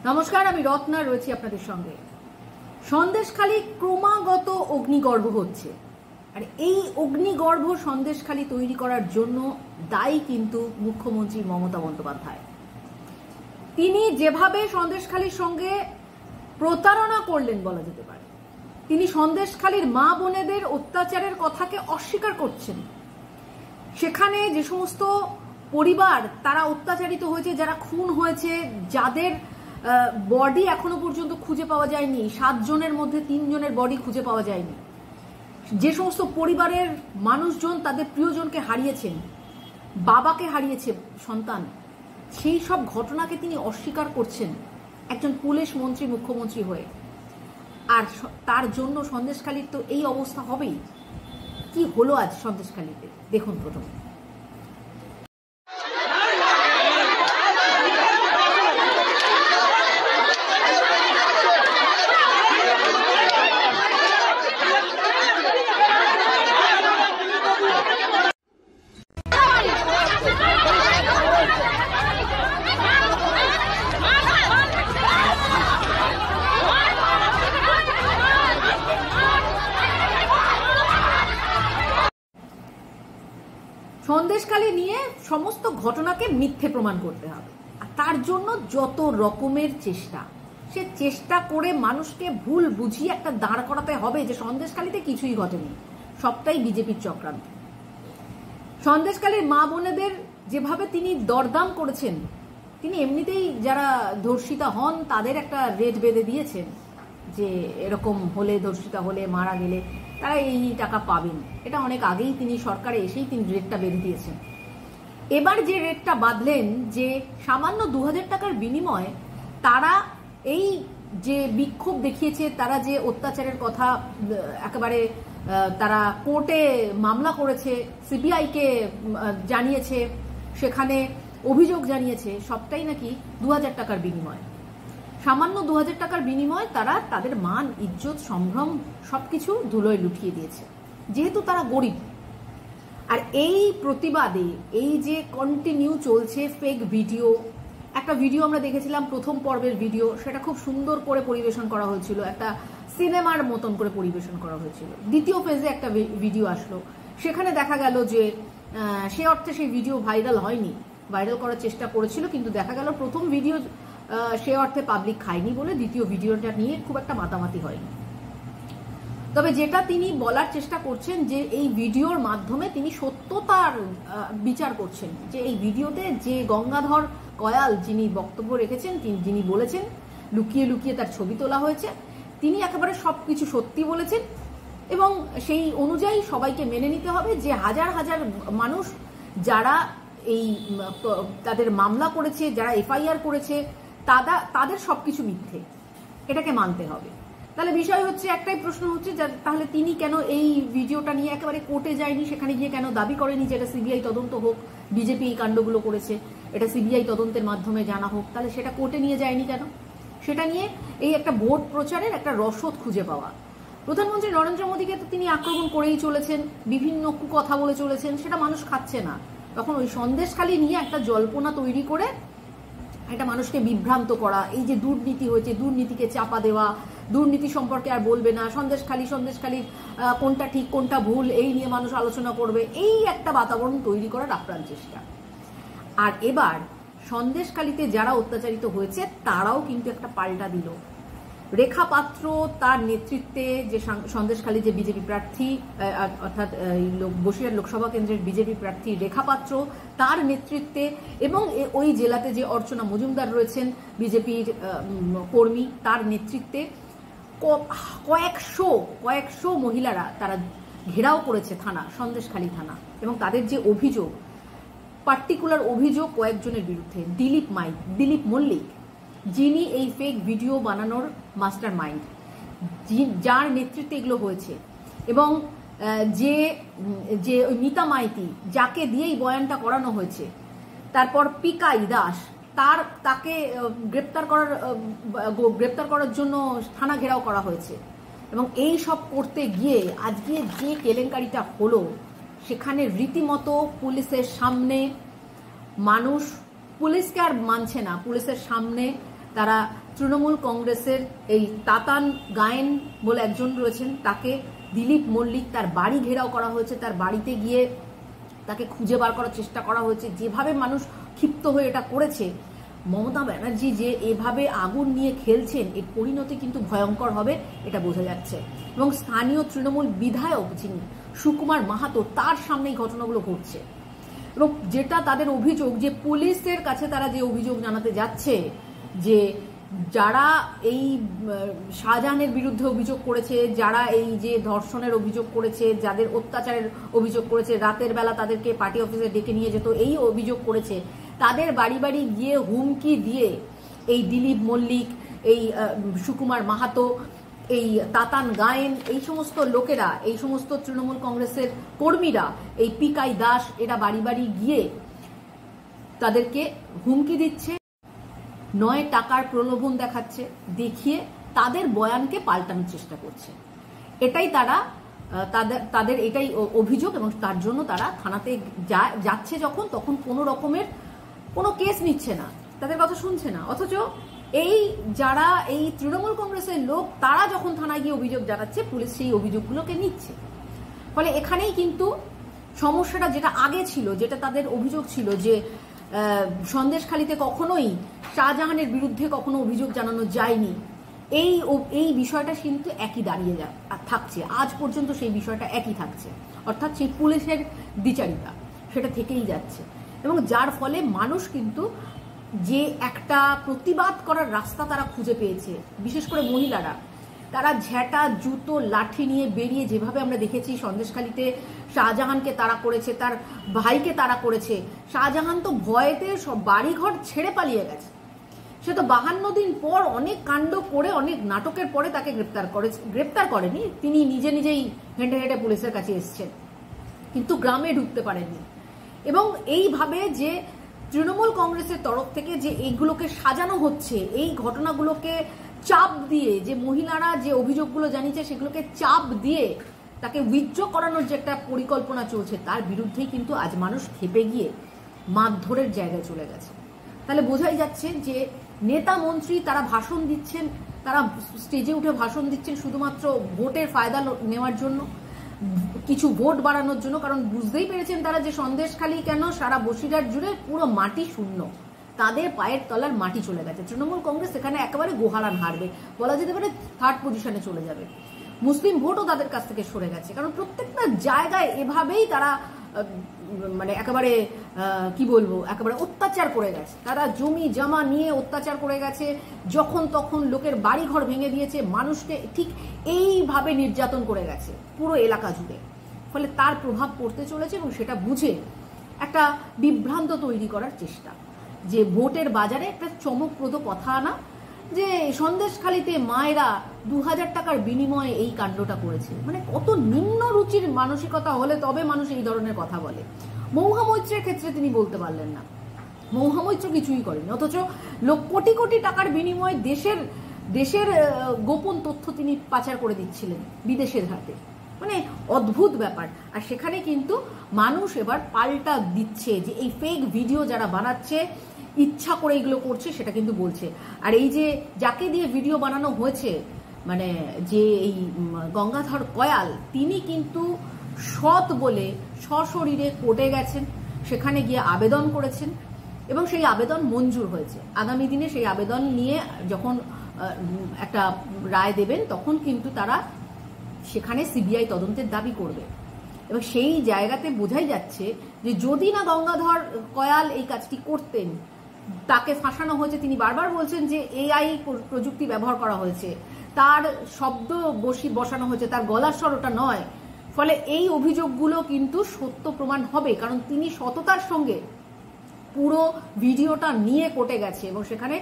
নমস্কার, আমি রত্না রয়েছি আপনাদের সঙ্গে। সন্দেশখালী ক্রমাগত অগ্নিগর্ভ হচ্ছে, আর এই অগ্নিগর্ভ সন্দেশখালী তৈরি করার জন্য দায়ী কিন্তু মুখ্যমন্ত্রী মমতা বন্দ্যোপাধ্যায়। তিনি যেভাবে সন্দেশখালীর সঙ্গে প্রতারণা করলেন বলা যেতে পারে, তিনি সন্দেশখালীর মা বোনেদের অত্যাচারের কথাকে অস্বীকার করছেন। সেখানে যে সমস্ত পরিবার তারা অত্যাচারিত হয়েছে, যারা খুন হয়েছে, যাদের বডি এখনো পর্যন্ত খুঁজে পাওয়া যায়নি, 7 জনের মধ্যে 3 জনের বডি খুঁজে পাওয়া যায়নি, যে সমস্ত পরিবারের মানুষজন তাদের প্রিয়জনকে হারিয়েছেন, বাবাকে হারিয়েছে সন্তান, সেই সব ঘটনাকে তিনি অস্বীকার করছেন একজন পুলিশ মন্ত্রী মুখ্যমন্ত্রী হয়ে। আর তার জন্য সন্দেশখালীর তো এই অবস্থা হবেই। কি হলো আজ সন্দেশখালীতে দেখুন প্রথমে। সন্দেশখালী নিয়ে সমস্ত ঘটনাকে মিথ্যে প্রমাণ করতে হবে, আর তার জন্য যত রকমের চেষ্টা, সে চেষ্টা করে মানুষকে ভুল বুঝিয়ে একটা দাঁড় করাতে হবে যে সন্দেশখালীতে কিছুই ঘটেনি, সবটাই বিজেপির চক্রান্ত। সন্দেশখালীর মা বোনেদের যেভাবে তিনি দরদাম করেছেন, তিনি এমনিতেই যারা ধর্ষিতা হন তাদের একটা রেট বেঁধে দিয়েছেন যে এরকম হলে, ধর্ষিতা হলে, মারা গেলে তারা এই টাকা পাবেন। এটা অনেক আগেই তিনি সরকারে এসেই তিনি রেটটা বেঁধে দিয়েছেন। এবার যে রেটটা বাঁধলেন যে সামান্য 2000 টাকার বিনিময়ে তারা এই যে বিক্ষোভ দেখিয়েছে, তারা যে অত্যাচারের কথা একেবারে তারা কোর্টে মামলা করেছে, সিবিআইকে জানিয়েছে, সেখানে অভিযোগ জানিয়েছে, সবটাই নাকি 2000 টাকার বিনিময়ে। সামান্য 2000 টাকার বিনিময়ে তারা তাদের মান, ইজ্জত, সম্ভ্রম সবকিছু ধুলোয় লুটিয়ে দিয়েছে, যেহেতু তারা গরিব। আর এই প্রতিবাদে এই যে কন্টিনিউ চলছে ফেক ভিডিও, একটা ভিডিও আমরা দেখেছিলাম প্রথম পর্বের ভিডিও, সেটা খুব সুন্দর করে পরিবেশন করা হয়েছিল, একটা সিনেমার মতন করে পরিবেশন করা হয়েছিল। দ্বিতীয় ফেজে একটা ভিডিও আসলো, সেখানে দেখা গেল যে সে অর্থে সেই ভিডিও ভাইরাল হয়নি, ভাইরাল করার চেষ্টা করেছিল, কিন্তু দেখা গেল প্রথম ভিডিও সে অর্থে পাবলিক খায়নি বলে দ্বিতীয় ভিডিওটা নিয়ে খুব একটা মাতামাতি হয়নি। তবে যেটা তিনি বলার চেষ্টা করছেন যে এই ভিডিওর মাধ্যমে তিনি সত্যতার বিচার করছেন, যে এই ভিডিওতে যে গঙ্গাধর কয়াল যিনি বক্তব্য রেখেছেন, যিনি বলেছেন লুকিয়ে লুকিয়ে তার ছবি তোলা হয়েছে, তিনি একেবারে সবকিছু সত্যি বলেছেন, এবং সেই অনুযায়ী সবাইকে মেনে নিতে হবে যে হাজার হাজার মানুষ যারা এই তাদের মামলা করেছে, যারা এফআইআর করেছে, তাদের সবকিছু মিথ্যে, এটাকে মানতে হবে। তাহলে বিষয় হচ্ছে, একটাই প্রশ্ন হচ্ছে, তাহলে তিনি কেন এই ভিডিওটা নিয়ে একেবারে কোর্টে যায়নি, সেখানে গিয়ে কেন দাবি করেনি যে এটা সিবিআই তদন্ত হোক, বিজেপি এই কাণ্ডগুলো করেছে, এটা সিবিআই তদন্তের মাধ্যমে জানা হোক, তাহলে সেটা কোর্টে নিয়ে যায়নি কেন? সেটা নিয়ে এই একটা ভোট প্রচারের একটা রসদ খুঁজে পাওয়া। প্রধানমন্ত্রী নরেন্দ্র মোদীকে তো তিনি আক্রমণ করেই চলেছেন, বিভিন্ন কুকথা বলে চলেছেন, সেটা মানুষ খাচ্ছে না। তখন ওই সন্দেশখালী নিয়ে একটা জল্পনা তৈরি করে একটা মানুষকে বিভ্রান্ত করা, এই যে দুর্নীতি হয়েছে, দুর্নীতিকে চাপা দেওয়া, দুর্নীতি সম্পর্কে আর বলবে না, সন্দেশখালীর কোনটা ঠিক কোনটা ভুল এই নিয়ে মানুষ আলোচনা করবে, এই একটা বাতাবরণ তৈরি করার আপ্রাণ চেষ্টা। আর এবার সন্দেশখালীতে যারা অত্যাচারিত হয়েছে তারাও কিন্তু একটা পাল্টা দিল। রেখা পাত্র তার নেতৃত্বে যে সন্দেশখালী যে বিজেপি প্রার্থী, অর্থাৎ বসিরহাট লোকসভা কেন্দ্রের বিজেপি প্রার্থী রেখা পাত্র, তার নেতৃত্বে, এবং ওই জেলাতে যে অর্চনা মজুমদার রয়েছেন বিজেপির কর্মী, তার নেতৃত্বে কয়েকশো মহিলারা তারা ঘেরাও করেছে থানা, সন্দেশখালী থানা, এবং তাদের যে অভিযোগ, পার্টিকুলার অভিযোগ কয়েকজনের বিরুদ্ধে, দিলীপ মল্লিক, যিনি এই ফেক ভিডিও বানানোর মাস্টার মাইন্ড, যার নেতৃত্বে এগুলো হয়েছে, এবং যে ওই মিতা মাইতি যাকে দিয়েই বয়ানটা করানো হয়েছে, তারপর পিকাই দাস, তাকে গ্রেপ্তার করার জন্য থানা ঘেরাও করা হয়েছে। এবং এই সব করতে গিয়ে আজকে যে কেলেঙ্কারিটা হলো, সেখানে রীতিমতো পুলিশের সামনে মানুষ পুলিশকে আর মানছে না, পুলিশের সামনে তারা তৃণমূল কংগ্রেসের এই তাতান গায়েন বলে একজন রয়েছেন, তাকে দিলীপ মল্লিক তার বাড়ি ঘেরাও করা হয়েছে, তার বাড়িতে গিয়ে তাকে খুঁজে বার করার চেষ্টা করা হয়েছে। যেভাবে মানুষ ক্ষিপ্ত হয়ে এটা করেছে, মমতা ব্যানার্জি যে এভাবে আগুন নিয়ে খেলছেন, এর পরিণতি কিন্তু ভয়ঙ্কর হবে, এটা বোঝা যাচ্ছে। এবং স্থানীয় তৃণমূল বিধায়ক যিনি সুকুমার মাহাতো, তার সামনে এই ঘটনাগুলো ঘটছে। এবং যেটা তাদের অভিযোগ, যে পুলিশের কাছে তারা যে অভিযোগ জানাতে যাচ্ছে, যে যারা এই শাহজাহানের বিরুদ্ধে অভিযোগ করেছে, যারা এই যে ধর্ষণের অভিযোগ করেছে, যাদের অত্যাচারের অভিযোগ করেছে, রাতের বেলা তাদেরকে পার্টি অফিসে ডেকে নিয়ে যেত, এই অভিযোগ করেছে, তাদের বাড়ি বাড়ি গিয়ে হুমকি দিয়ে এই দিলীপ মল্লিক, এই সুকুমার মাহাতো, এই তাতান গায়েন, এই সমস্ত লোকেরা, এই সমস্ত তৃণমূল কংগ্রেসের কর্মীরা, এই পিকাই দাস, এরা বাড়ি বাড়ি গিয়ে তাদেরকে হুমকি দিচ্ছে, নয় টাকার প্রলোভন দেখাচ্ছে, দেখিয়ে তাদের বয়ানকে পাল্টানোর চেষ্টা করছে। এটাই তারা তাদের এটাই অভিযোগ। এবং তার জন্য তারা থানাতে যাচ্ছে যখন, তখন কোনো রকমের কোনো কেস নিচ্ছে না, তাদের কথা শুনছে না। অথচ এই যারা এই তৃণমূল কংগ্রেসের লোক, তারা যখন থানায় গিয়ে অভিযোগ জানাচ্ছে, পুলিশ সেই অভিযোগগুলোকে নিচ্ছে। ফলে এখানেই কিন্তু সমস্যাটা, যেটা আগে ছিল, যেটা তাদের অভিযোগ ছিল যে সন্দেশখালীতে কখনোই শাহজাহানের বিরুদ্ধে কখনো অভিযোগ জানানো যায়নি, এই বিষয়টা কিন্তু একই দাঁড়িয়ে থাকছে। আজ পর্যন্ত সেই বিষয়টা একই থাকছে, অর্থাৎ সেই পুলিশের দ্বিচারিতা সেটা থেকেই যাচ্ছে। এবং যার ফলে মানুষ কিন্তু যে একটা প্রতিবাদ করার রাস্তা তারা খুঁজে পেয়েছে, বিশেষ করে মহিলারা, তারা ঝ্যাঁটা, জুতো, লাঠি নিয়ে বেরিয়ে, যেভাবে আমরা দেখেছি সন্দেশখালীতে শাহজাহানকে তাড়া করেছে, তার ভাইকে তাড়া করেছে। শাহজাহান তো ভয়েতে সব বাড়িঘর ছেড়ে পালিয়ে গেছে। সে তো 52 দিন পর অনেক কাণ্ড করে, অনেক নাটকের পরে তাকে গ্রেপ্তার করেনি, তিনি নিজে নিজেই হেঁটে হেঁটে পুলিশের কাছে এসছেন, কিন্তু গ্রামে ঢুকতে পারেননি। এবং এইভাবে যে তৃণমূল কংগ্রেসের তরফ থেকে যে এইগুলোকে সাজানো হচ্ছে, এই ঘটনাগুলোকে চাপ দিয়ে, যে মহিলারা যে অভিযোগগুলো জানিয়েছে সেগুলোকে চাপ দিয়ে তাকে উইথড্র করানোর যে একটা পরিকল্পনা চলছে, তার বিরুদ্ধেই কিন্তু আজ মানুষ খেপে গিয়ে মারধরের জায়গায় চলে গেছে। তাহলে বোঝাই যাচ্ছে যে নেতা মন্ত্রী তারা ভাষণ দিচ্ছেন, তারা স্টেজে উঠে ভাষণ দিচ্ছেন শুধুমাত্র ভোটের ফায়দা নেওয়ার জন্য, কিছু ভোট বাড়ানোর জন্য। কারণ বুঝতেই পেরেছেন তারা যে সন্দেশখালী কেন, সারা বসিরহাট জুড়ে পুরো মাটি শূন্য, তাদের পায়ের তলার মাটি চলে গেছে। তৃণমূল কংগ্রেস এখানে একেবারে গোহারান হারবে, বলা যেতে পারে 3rd পজিশনে চলে যাবে। মুসলিম ভোটও তাদের কাছ থেকে সরে গেছে, কারণ প্রত্যেকটা জায়গায় এভাবেই তারা মানে একেবারে কি বলবো, একেবারে অত্যাচার করে গেছে। তারা জমি জমা নিয়ে অত্যাচার করে গেছে, যখন তখন লোকের বাড়িঘর ভেঙে দিয়েছে, মানুষকে ঠিক এইভাবে নির্যাতন করে গেছে পুরো এলাকা জুড়ে। ফলে তার প্রভাব পড়তে চলেছে, এবং সেটা বুঝে একটা বিভ্রান্ত তৈরি করার চেষ্টা, যে ভোটের বাজারে একটা চমকপ্রদ কথা আনা, যে সন্দেশখালীতে মায়েরা 2000 টাকার বিনিময়ে এই কাণ্ডটা করেছে। মানে কত নিম্ন রুচির মানসিকতা হলে তবে মানুষ এই ধরনের কথা বলে। মহুয়া মৈত্রের ক্ষেত্রে তিনি বলতে পারলেন না, মহুয়া মৈত্র কিছুই করেনি, অথচ কোটি কোটি টাকার বিনিময়ে দেশের গোপন তথ্য তিনি পাচার করে দিচ্ছিলেন বিদেশের হাতে। মানে অদ্ভুত ব্যাপার। আর সেখানে কিন্তু মানুষ এবার পাল্টা দিচ্ছে, যে এই ফেক ভিডিও যারা বানাচ্ছে, ইচ্ছা করে এগুলো করছে, সেটা কিন্তু বলছে। আর এই যে যাকে দিয়ে ভিডিও বানানো হয়েছে, মানে যে এই গঙ্গাধর কয়াল, তিনি কিন্তু সৎ বলে সশরীরে কোর্টে গেছেন, সেখানে গিয়ে আবেদন করেছেন, এবং সেই আবেদন মঞ্জুর হয়েছে। আগামী দিনে সেই আবেদন নিয়ে যখন একটা রায় দেবেন, তখন কিন্তু তারা সেখানে সিবিআই তদন্তের দাবি করবে। এবং সেই জায়গাতে বোঝাই যাচ্ছে যে যদি না গঙ্গাধর কয়াল এই কাজটি করতেন, তাকে ফাঁসানো হয়েছে, তিনি বারবার বলছেন যে এআই প্রযুক্তি ব্যবহার করা হয়েছে, তার শব্দ বসানো হয়েছে, তার গলার স্বর ওটা নয়। ফলে এই অভিযোগগুলো কিন্তু সত্য প্রমাণ হবে, কারণ তিনি সততার সঙ্গে পুরো ভিডিওটা নিয়ে কোর্টে গেছে, এবং সেখানে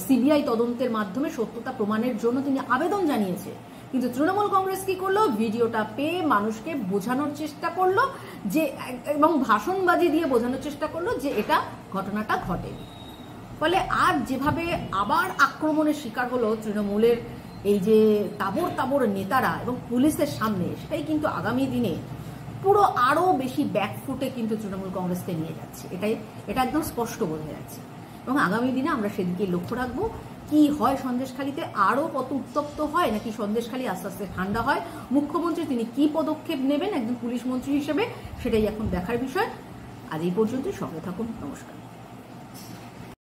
সিবিআই তদন্তের মাধ্যমে সত্যতা প্রমাণের জন্য তিনি আবেদন জানিয়েছে। কিন্তু তৃণমূল কংগ্রেস কি করলো, ভিডিওটা পেয়ে মানুষকে বোঝানোর চেষ্টা করলো, যে এবং ভাষণবাজি দিয়ে বোঝানোর চেষ্টা করলো যে এটা ঘটনাটা ঘটেনি। ফলে আজ যেভাবে আবার আক্রমণের শিকার হলো তৃণমূলের এই যে তাবর নেতারা এবং পুলিশের সামনে, সেটাই কিন্তু আগামী দিনে পুরো আরো বেশি ব্যাকফুটে কিন্তু তৃণমূল কংগ্রেসকে নিয়ে যাচ্ছে। এটা একদম স্পষ্ট বোঝা যাচ্ছে। এবং আগামী দিনে আমরা সেদিকে লক্ষ্য রাখবো কি হয় সন্দেশখালীতে, আরও কত উত্তপ্ত হয় নাকি সন্দেশখালী আস্তে আস্তে ঠান্ডা হয়। মুখ্যমন্ত্রী তিনি কি পদক্ষেপ নেবেন একজন পুলিশ মন্ত্রী হিসেবে, সেটাই এখন দেখার বিষয়। আজ এই পর্যন্তই, সঙ্গে থাকুন, নমস্কার।